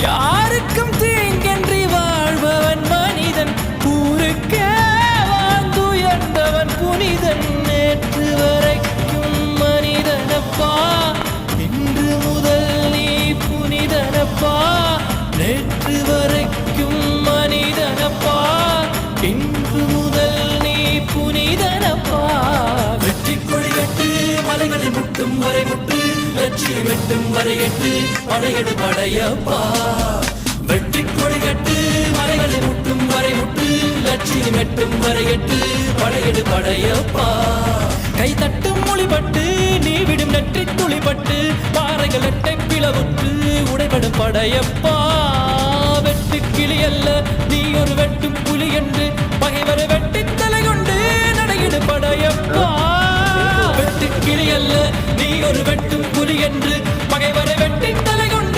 யாருக்கும் தீங்கன்றி வாழ்பவன் மனிதன், ஊருக்கே வாழ்ந்துயர்ந்தவன் புனிதன். நேற்று வரைக்கும் மனிதனப்பா, இன்று முதல் நீ புனிதனப்பா. நேற்று வரைக்கும் மனிதனப்பா, இன்று முதல் நீ புனிதனப்பா. வெற்றி கொடிகட்டு மலைகளை முட்டும் வரை முட்டு, லட்சியம் வெட்டும் வரை எட்டு, படையெடு படையப்பா. வெற்றி கொடிகட்டு மலைகளை முட்டும் வரை முட்டு, லட்சியம் வெட்டும் வரை எட்டு, படையெடு படையப்பா. கை தட்டும் மொழிபட்டு நீ விடும் நெற்றி துளிபட்டு, பாறைகள் எட்டை பிளவுற்று உடைபடும் படையப்பா. வெட்டு கிளி அல்ல நீ ஒரு வெட்டும் புலி என்று, பகைவரை வெட்டி தலை கொண்டு நடையிடு படையப்பா. வெட்டு கிளி அல்ல நீ ஒரு வெட்டும் புலி என்று, பகைவரை வெட்டி தலை கொண்டு